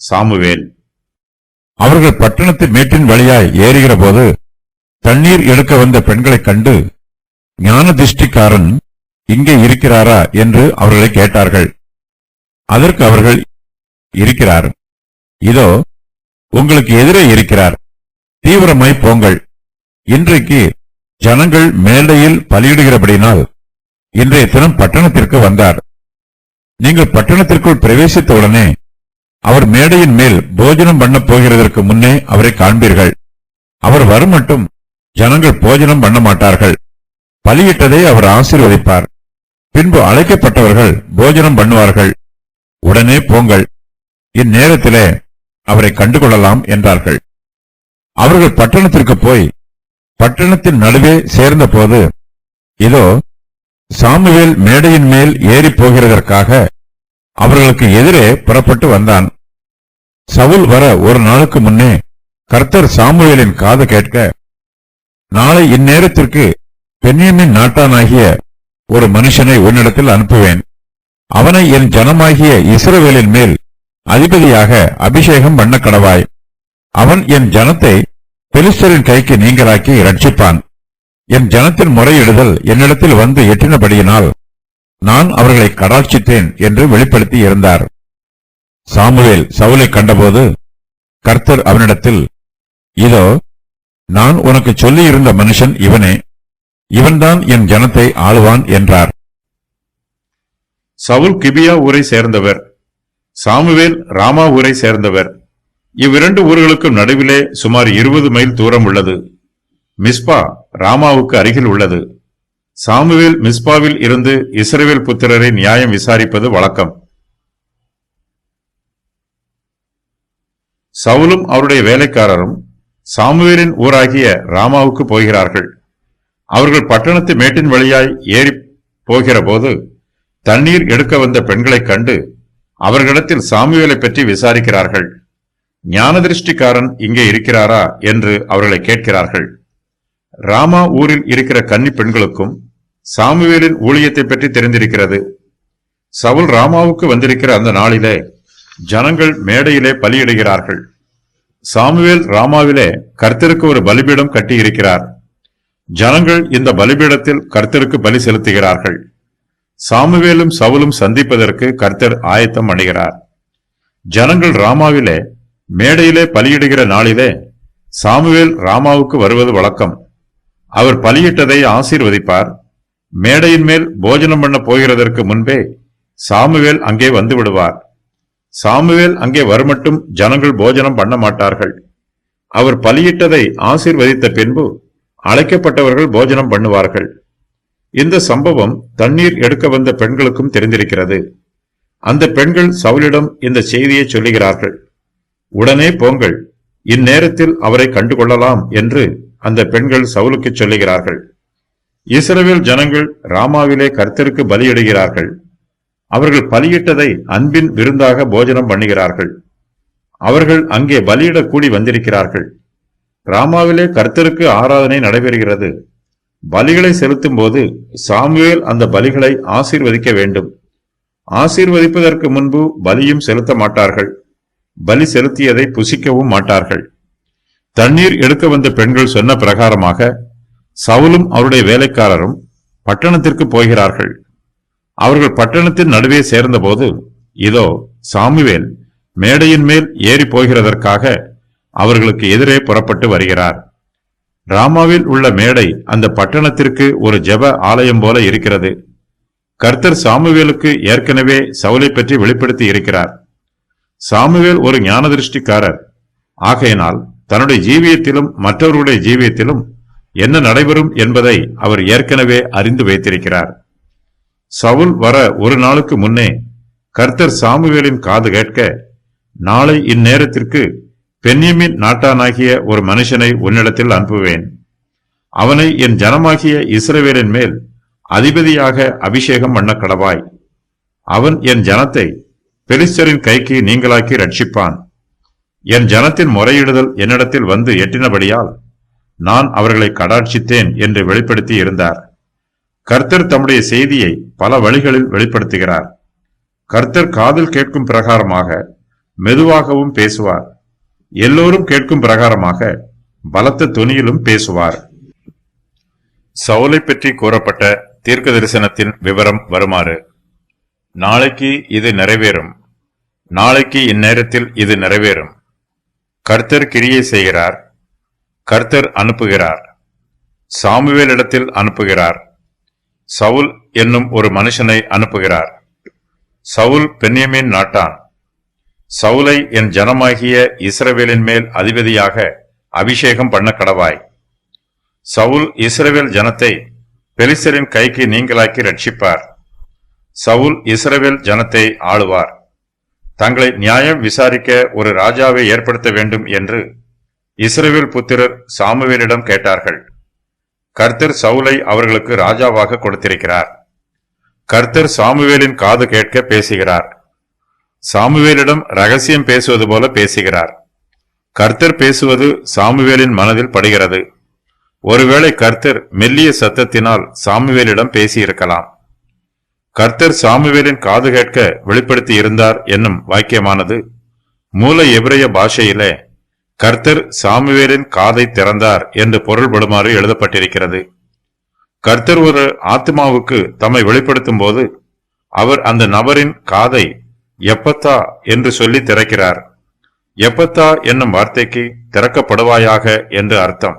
Samuel. அவர்கள் பட்டணத்து மேட்டின் வழியாய் ஏறுகிற போது தண்ணீர் எடுக்க வந்த பெண்களைக் கண்டு, ஞான திருஷ்டிக்காரன் இங்கே இருக்கிறாரா என்று அவர்களை கேட்டார்கள். அதற்கு அவர்கள், இருக்கிறார், இதோ உங்களுக்கு எதிரே இருக்கிறார், தீவிரமாய் போங்கள். இன்றைக்கு ஜனங்கள் மேடையில் பலியிடுகிறபடினால் இன்றைய தினம் பட்டணத்திற்கு வந்தார். நீங்கள் பட்டணத்திற்குள் பிரவேசித்தவுடனே அவர் மேடையின் மேல் போஜனம் பண்ணப் போகிறதற்கு முன்னே அவரை காண்பீர்கள். அவர் வரும் மட்டும் ஜனங்கள் போஜனம் பண்ண மாட்டார்கள். பலியிட்டதை அவர் ஆசீர்வதிப்பார். பின்பு அழைக்கப்பட்டவர்கள் போஜனம் பண்ணுவார்கள். உடனே போங்கள், இந்நேரத்திலே அவரை கண்டுகொள்ளலாம் என்றார்கள். அவர்கள் பட்டணத்திற்கு போய் பட்டணத்தின் நடுவே சேர்ந்த போது, இதோ சாமுவேல் மேடையின் மேல் ஏறி போகிறதற்காக அவர்களுக்கு எதிரே புறப்பட்டு வந்தான். சவுல் வர ஒரு நாளுக்கு முன்னே கர்த்தர் சாமுவேலின் காது கேட்க, நாளை இந்நேரத்திற்கு பென்யமீன் நாட்டானாகிய ஒரு மனுஷனை உன்னிடத்தில் அனுப்புவேன். அவனை என் ஜனமாகிய இஸ்ரவேலின் மேல் அதிபதியாக அபிஷேகம் பண்ண கடவாய். அவன் என் ஜனத்தை பெலிஸ்தரின் கைக்கு நீங்களாக்கி இரட்சிப்பான். என் ஜனத்தின் முறையிடுதல் என்னிடத்தில் வந்து எட்டினபடியினால் நான் அவர்களை கடாட்சித்தேன் என்று வெளிப்படுத்தி இருந்தார். சாமுவேல் சவுலை கண்டபோது கர்த்தர் அவனிடத்தில், இதோ நான் உனக்கு சொல்லியிருந்த மனுஷன் இவனே, இவன்தான் என் ஜனத்தை ஆளுவான் என்றார். சவுல் கிபியா ஊரை சேர்ந்தவர், சாமுவேல் ராமா ஊரை சேர்ந்தவர். இவ்விரண்டு ஊர்களுக்கும் நடுவிலே சுமார் 20 மைல் தூரம் உள்ளது. மிஸ்பா ராமாவுக்கு அருகில் உள்ளது. சாமுவேல் மிஸ்பாவில் இருந்து இஸ்ரவேல் புத்திரரை நியாயம் விசாரிப்பது வழக்கம். சவுலும் அவருடைய வேலைக்காரரும் சாமுவேலின் ஊராகிய ராமாவுக்கு போகிறார்கள். அவர்கள் பட்டணத்து மேட்டின் வழியாய் ஏறி போகிற போது தண்ணீர் எடுக்க வந்த பெண்களைக் கண்டு அவர்களிடத்தில் சாமுவேலை பற்றி விசாரிக்கிறார்கள். ஞான திருஷ்டிக்காரன் இங்கே இருக்கிறாரா என்று அவர்களை கேட்கிறார்கள். ராமா ஊரில் இருக்கிற கன்னி பெண்களுக்கும் சாமுவேலின் ஊழியத்தை பற்றி தெரிந்திருக்கிறது. சவுல் ராமாவுக்கு வந்திருக்கிற அந்த நாளிலே ஜனங்கள் மேடையிலே பலியிடுகிறார்கள். சாமுவேல் ராமாவிலே கர்த்தருக்கு ஒரு பலிபீடம் கட்டியிருக்கிறார். ஜனங்கள் இந்த பலிபீடத்தில் கர்த்தருக்கு பலி செலுத்துகிறார்கள். சாமுவேலும் சவுலும் சந்திப்பதற்கு கர்த்தர் ஆயத்தம் அணுகிறார். ஜனங்கள் ராமாவிலே மேடையிலே பலியிடுகிற நாளிலே சாமுவேல் ராமாவுக்கு வருவது வழக்கம். அவர் பலியிட்டதை ஆசீர்வதிப்பார். மேடையின் மேல் போஜனம் பண்ண போகிறதற்கு முன்பே சாமுவேல் அங்கே வந்து விடுவார். சாமுவேல் அங்கே வருமட்டும் ஜனங்கள் போஜனம் பண்ண மாட்டார்கள். அவர் பலியிட்டதை ஆசீர்வதித்த பின்பு அழைக்கப்பட்டவர்கள் போஜனம் பண்ணுவார்கள். இந்த சம்பவம் தண்ணீர் எடுக்க வந்த பெண்களுக்கும் தெரிந்திருக்கிறது. அந்த பெண்கள் சவுலிடம் இந்த செய்தியை சொல்லுகிறார்கள். உடனே போங்கள், இந்நேரத்தில் அவரை கண்டுகொள்ளலாம் என்று அந்த பெண்கள் சவுலுக்கு சொல்லுகிறார்கள். இஸ்ரவேல் ஜனங்கள் ராமாவிலே கர்த்தருக்கு பலியிடுகிறார்கள். அவர்கள் பலியிட்டதை அன்பின் விருந்தாக போஜனம் பண்ணுகிறார்கள். அவர்கள் அங்கே பலியிட கூடி வந்திருக்கிறார்கள். ராமாவிலே கர்த்தருக்கு ஆராதனை நடைபெறுகிறது. பலிகளை செலுத்தும் போது சாமுவேல் அந்த பலிகளை ஆசீர்வதிக்க வேண்டும். ஆசீர்வதிப்பதற்கு முன்பு பலியும் செலுத்த மாட்டார்கள். பலி செலுத்தியதை புசிக்கவும் மாட்டார்கள். தண்ணீர் எடுக்க வந்த பெண்கள் சொன்ன பிரகாரமாக சவுலும் அவருடைய வேலைக்காரரும் பட்டணத்திற்கு போகிறார்கள். அவர்கள் பட்டணத்தின் நடுவே சேர்ந்தபோது இதோ சாமுவேல் மேடையின் மேல் ஏறி போகிறதற்காக அவர்களுக்கு எதிரே புறப்பட்டு வருகிறார். ராமாவில் உள்ள மேடை அந்த பட்டணத்திற்கு ஒரு ஜெப ஆலயம் போல இருக்கிறது. கர்த்தர் சாமுவேலுக்கு ஏற்கனவே சவுலை பற்றி வெளிப்படுத்தி இருக்கிறார். சாமுவேல் ஒரு ஞான திருஷ்டிக்காரர். ஆகையினால் தன்னுடைய ஜீவியத்திலும் மற்றவர்களுடைய ஜீவியத்திலும் என்ன நடைபெறும் என்பதை அவர் ஏற்கனவே அறிந்து வைத்திருக்கிறார். சவுல் வர ஒரு நாளுக்கு முன்னே கர்த்தர் சாமுவேலின் காது கேட்க, நாளை இந்நேரத்திற்கு பென்யமீன் நாட்டானாகிய ஒரு மனுஷனை உன்னிடத்தில் அனுப்புவேன். அவனை என் ஜனமாகிய இஸ்ரவேலின் மேல் அதிபதியாக அபிஷேகம் பண்ண கடவாய். அவன் என் ஜனத்தை பெலிஸ்தரின் கைக்கு நீங்களாக்கி ரட்சிப்பான். என் ஜனத்தின் முறையிடுதல் என்னிடத்தில் வந்து எட்டினபடியால் நான் அவர்களை கடாட்சித்தேன் என்று வெளிப்படுத்தி இருந்தார். கர்த்தர் தம்முடைய செய்தியை பல வழிகளில் வெளிப்படுத்துகிறார். கர்த்தர் காதில் கேட்கும் பிரகாரமாக மெதுவாகவும் பேசுவார். எல்லோரும் கேட்கும் பிரகாரமாக பலத்த தொனியிலும் பேசுவார். சவுலை பற்றி கூறப்பட்ட தீர்க்க தரிசனத்தின் விவரம் வருமாறு: நாளைக்கு இது நிறைவேறும், நாளைக்கு இந்நேரத்தில் இது நிறைவேறும். கர்த்தர் கிரியை செய்கிறார், கர்த்தர் அனுப்புகிறார், சாமுவேலிடத்தில் அனுப்புகிறார். சவுல் என்னும் ஒரு மனுஷனை அனுப்புகிறார். சவுல் பென்யமீன் நாட்டான். சவுலை என் ஜனமாகிய இஸ்ரவேலின் மேல் அதிபதியாக அபிஷேகம் பண்ண கடவாய். சவுல் இஸ்ரவேல் ஜனத்தை பெலிஸ்தரின் கைக்கு நீங்களாக்கி ரட்சிப்பார். சவுல் இஸ்ரவேல் ஜனத்தை ஆளுவார். தங்களை நியாயம் விசாரிக்க ஒரு ராஜாவை ஏற்படுத்த வேண்டும் என்று இஸ்ரவேல் புத்திரர் சாமுவேலிடம் கேட்டார்கள். கர்த்தர் சவுலை அவர்களுக்கு ராஜாவாக கொடுத்திருக்கிறார். கர்த்தர் சாமுவேலின் காது கேட்க பேசுகிறார். சாமுவேலிடம் ரகசியம் பேசுவது போல பேசுகிறார். கர்த்தர் பேசுவது சாமுவேலின் மனதில் படுகிறது. ஒருவேளை கர்த்தர் மெல்லிய சத்தத்தினால் சாமுவேலிடம் பேசியிருக்கலாம். கர்த்தர் சாமுவேலின் காது கேட்க வெளிப்படுத்தி இருந்தார் என்னும் வாக்கியமானது மூல எபிரேய பாஷையிலே கர்த்தர் சாமுவேலின் காதை திறந்தார் என்று பொருள்படுமாறு எழுதப்பட்டிருக்கிறது. கர்த்தர் ஒரு ஆத்மாவுக்கு தம்மை வெளிப்படுத்தும் போது அவர் அந்த நபரின் காதை எப்பத்தா என்று சொல்லி திறக்கிறார். எப்பத்தா என்னும் வார்த்தைக்கு திறக்கப்படுவாயாக என்று அர்த்தம்.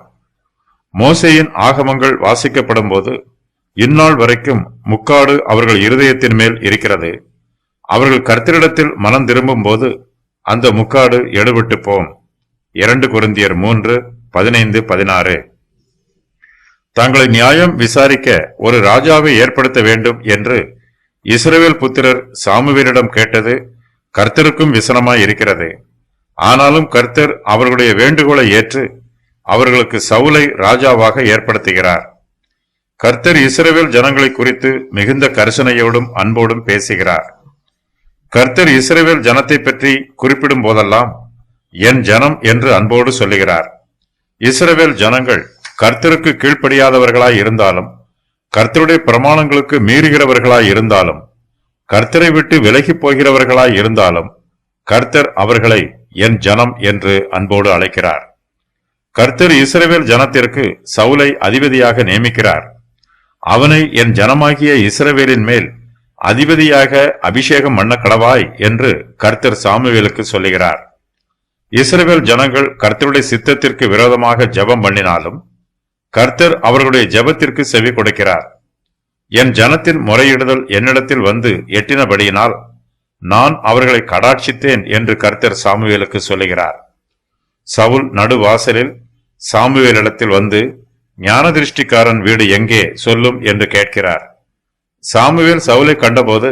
மோசேயின் ஆகமங்கள் வாசிக்கப்படும் போது இந்நாள் வரைக்கும் முக்காடு அவர்கள் இருதயத்தின் மேல் இருக்கிறது. அவர்கள் கர்த்தரிடத்தில் மனம் திரும்பும் போது அந்த முக்காடு எடுபட்டு போம். 2 கொரிந்தியர் 3:15-16. தங்களை நியாயம் விசாரிக்க ஒரு ராஜாவை ஏற்படுத்த வேண்டும் என்று இஸ்ரவேல் புத்திரர் சாமுவேலிடம் கேட்டது கர்த்தருக்கும் விசனமாய் இருக்கிறது. ஆனாலும் கர்த்தர் அவர்களுடைய வேண்டுகோளை ஏற்று அவர்களுக்கு சவுலை ராஜாவாக ஏற்படுத்துகிறார். கர்த்தர் இஸ்ரவேல் ஜனங்களை குறித்து மிகுந்த கரிசனையோடும் அன்போடும் பேசுகிறார். கர்த்தர் இஸ்ரவேல் ஜனத்தை பற்றி குறிப்பிடும் போதெல்லாம் என் ஜனம் என்று அன்போடு சொல்லுகிறார். இஸ்ரவேல் ஜனங்கள் கர்த்தருக்கு கீழ்ப்படியாதவர்களாய் இருந்தாலும், கர்த்தருடைய பிரமாணங்களுக்கு மீறுகிறவர்களாய் இருந்தாலும், கர்த்தரை விட்டு விலகி போகிறவர்களாய் இருந்தாலும், கர்த்தர் அவர்களை என் ஜனம் என்று அன்போடு அழைக்கிறார். கர்த்தர் இஸ்ரவேல் ஜனத்திற்கு சவுலை அதிபதியாக நியமிக்கிறார். அவனை என் ஜனமாகிய இஸ்ரவேலின் மேல் அதிபதியாக அபிஷேகம் பண்ண கடவாய் என்று கர்த்தர் சாமுவேலுக்கு சொல்லுகிறார். இஸ்ரவேல் ஜனங்கள் கர்த்தருடைய சித்தத்திற்கு விரோதமாக ஜெபம் பண்ணினாலும் கர்த்தர் அவர்களுடைய ஜெபத்திற்கு செவி கொடுக்கிறார். என் ஜனத்தின் முறையிடுதல் என்னிடத்தில் வந்து எட்டினபடியினால் நான் அவர்களை கடாட்சித்தேன் என்று கர்த்தர் சாமுவேலுக்கு சொல்லுகிறார். சவுல் நடுவாசலில் சாமுவேலிடத்தில் வந்து ஞானதிருஷ்டிக்காரன் வீடு எங்கே சொல்லும் என்று கேட்கிறார். சாமுவேல் சவுலை கண்டபோது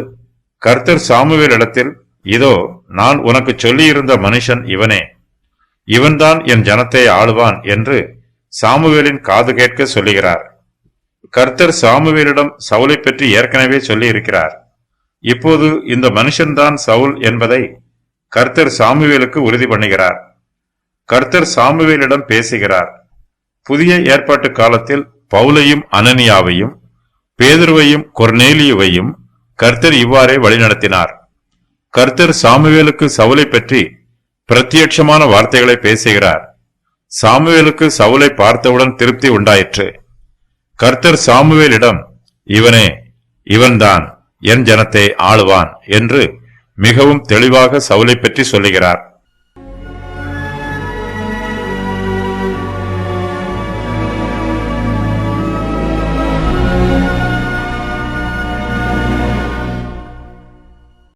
கர்த்தர் சாமுவேலிடத்தில், இதோ நான் உனக்கு சொல்லியிருந்த மனுஷன் இவனே, இவன்தான் என் ஜனத்தை ஆளுவான் என்று சாமுவேலின் காது கேட்க சொல்லுகிறார். கர்த்தர் சாமுவேலிடம் சவுலை பற்றி ஏற்கனவே சொல்லி இருக்கிறார். இப்போது இந்த மனுஷன்தான் சவுல் என்பதை கர்த்தர் சாமுவேலுக்கு உறுதி பண்ணுகிறார். கர்த்தர் சாமுவேலிடம் பேசுகிறார். புதிய ஏற்பாட்டு காலத்தில் பவுலையும் அனனியாவையும் பேதுருவையும் கொர்நேலியுவையும் கர்த்தர் இவ்வாறே வழிநடத்தினார். கர்த்தர் சாமுவேலுக்கு சவுலை பற்றி பிரத்யட்சமான வார்த்தைகளை பேசுகிறார். சாமுவேலுக்கு சவுலை பார்த்தவுடன் திருப்தி உண்டாயிற்று. கர்த்தர் சாமுவேலிடம், இவனே, இவன்தான் என் ஜனத்தை ஆளுவான் என்று மிகவும் தெளிவாக சவுலை பற்றி சொல்லுகிறார்.